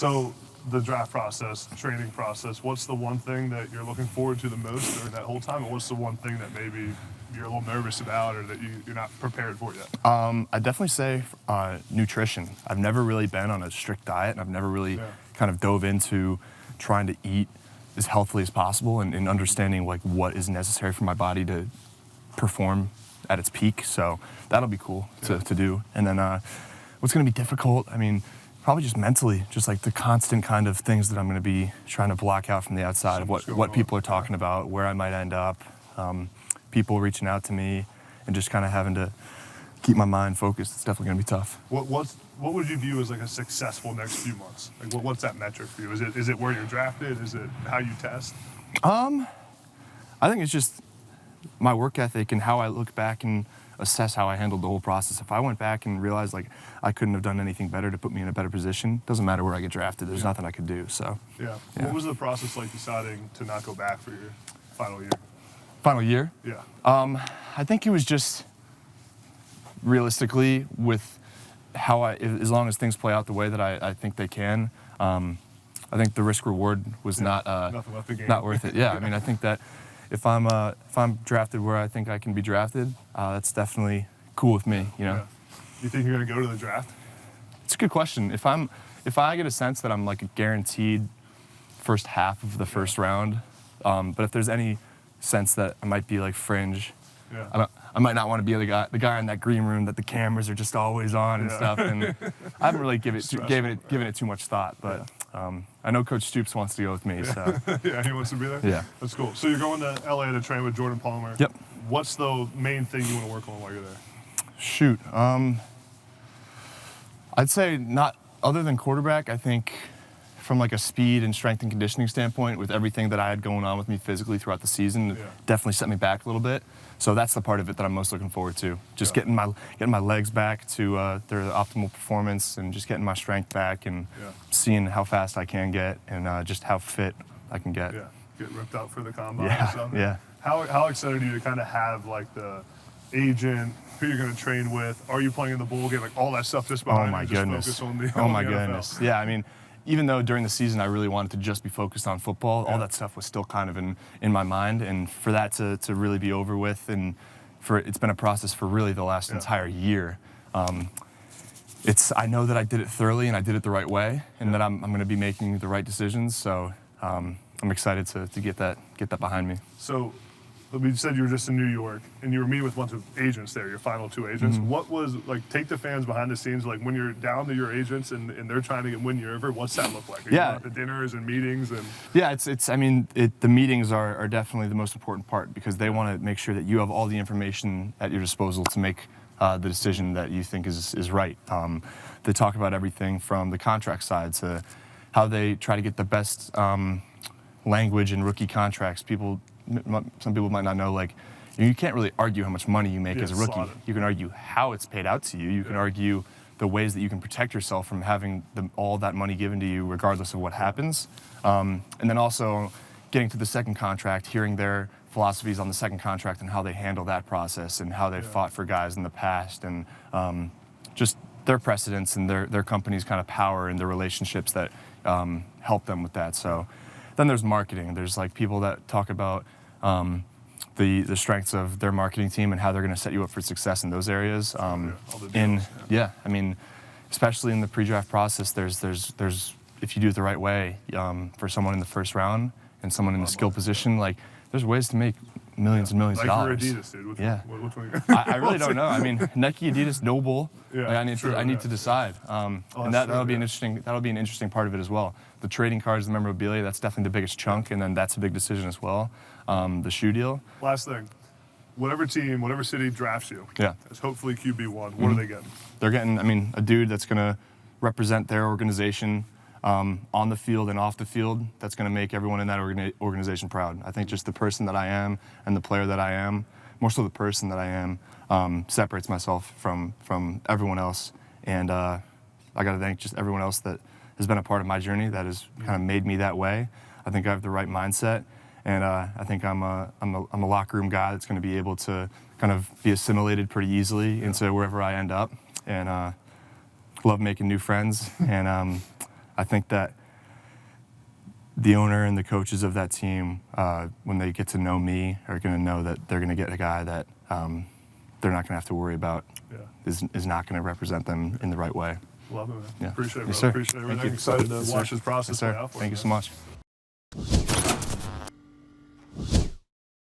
So the draft process, training process, what's the one thing that you're looking forward to the most during that whole time? And what's the one thing that maybe you're a little nervous about or that you're not prepared for yet? I'd definitely say nutrition. I've never really been on a strict diet, and I've never really kind of dove into trying to eat as healthily as possible and understanding like what is necessary for my body to perform at its peak. So that'll be cool to do. And then what's going to be difficult, I mean, probably just mentally, just like the constant kind of things that I'm going to be trying to block out from the outside of what people are talking about, where I might end up, people reaching out to me, and just kind of having to keep my mind focused. It's definitely going to be tough. What would you view as like a successful next few months? Like what's that metric for you? Is it where you're drafted? Is it how you test? I think it's just my work ethic and how I look back and assess how I handled the whole process. If I went back and realized like I couldn't have done anything better to put me in a better position, doesn't matter where I get drafted. There's nothing I could do. So What was the process like deciding to not go back for your final year? Final year? Yeah. I think it was just realistically with how as long as things play out the way that I think they can, I think the risk reward was not worth it. Yeah, I mean, I think that if I'm drafted where I think I can be drafted, that's definitely cool with me. You know. Yeah. You think you're gonna go to the draft? It's a good question. If I get a sense that I'm like a guaranteed first half of the first round, but if there's any sense that I might be like fringe, I might not want to be the guy in that green room that the cameras are just always on and stuff. And I haven't really given it too much thought, but I know Coach Stoops wants to go with me. So yeah, he wants to be there. Yeah, that's cool. So you're going to LA to train with Jordan Palmer. Yep. What's the main thing you want to work on while you're there? Shoot, I'd say not other than quarterback. I think from like a speed and strength and conditioning standpoint, with everything that I had going on with me physically throughout the season, it definitely set me back a little bit. So that's the part of it that I'm most looking forward to. Just getting my legs back to their optimal performance, and just getting my strength back, and seeing how fast I can get, and just how fit I can get. Yeah, get ripped out for the combine. Yeah. How excited are you to kind of have like the agent, who you're going to train with? Are you playing in the bowl game? Like all that stuff just behind Oh my goodness. Just focus on the oh my NFL. goodness. Yeah, I mean, even though during the season I really wanted to just be focused on football, all that stuff was still kind of in my mind. And for that to really be over with, and it's been a process for really the last entire year. I know that I did it thoroughly and I did it the right way, and that I'm going to be making the right decisions. So I'm excited to get that behind me. So we said you were just in New York and you were meeting with a bunch of agents there, your final two agents. Mm-hmm. What was, like, take the fans behind the scenes, like when you're down to your agents and they're trying to win you over, what's that look like? Are you at the dinners and meetings? And yeah, the meetings are definitely the most important part, because they want to make sure that you have all the information at your disposal to make the decision that you think is right. They talk about everything from the contract side to how they try to get the best language in rookie contracts. Some people might not know, like, you can't really argue how much money you make as a rookie. You can argue how it's paid out to you. You can argue the ways that you can protect yourself from having all that money given to you regardless of what happens. And then also getting to the second contract, hearing their philosophies on the second contract and how they handle that process and how they fought for guys in the past, and just their precedents and their company's kind of power and their relationships that help them with that. So then there's marketing. There's like people that talk about the strengths of their marketing team and how they're going to set you up for success in those areas. I mean, especially in the pre-draft process, there's if you do it the right way, for someone in the first round and someone in the skill position, like, there's ways to make millions and millions of dollars. Like Adidas, dude. Which one I really don't know. I mean, Nike, Adidas, Noble. Like, I need to decide. And that'll be an interesting part of it as well. The trading cards, the memorabilia, that's definitely the biggest chunk, and then that's a big decision as well. The shoe deal. Last thing, whatever team, whatever city drafts you, as hopefully QB1, what are they getting? They're getting, a dude that's going to represent their organization on the field and off the field. That's going to make everyone in that organization proud. I think just the person that I am and the player that I am, more so the person that I am, separates myself from everyone else. And I got to thank just everyone else that has been a part of my journey that has kind of made me that way. I think I have the right mindset, and I think I'm a locker room guy that's going to be able to kind of be assimilated pretty easily into wherever I end up, and love making new friends, and I think that the owner and the coaches of that team, when they get to know me, are going to know that they're going to get a guy that they're not going to have to worry about is not going to represent them in the right way. Love it, man. Yeah. Appreciate it, Yes, bro. sir. Appreciate Thank everything. you. Excited to Yes, watch sir. this process Yes, sir. play out for Thank you man. so much.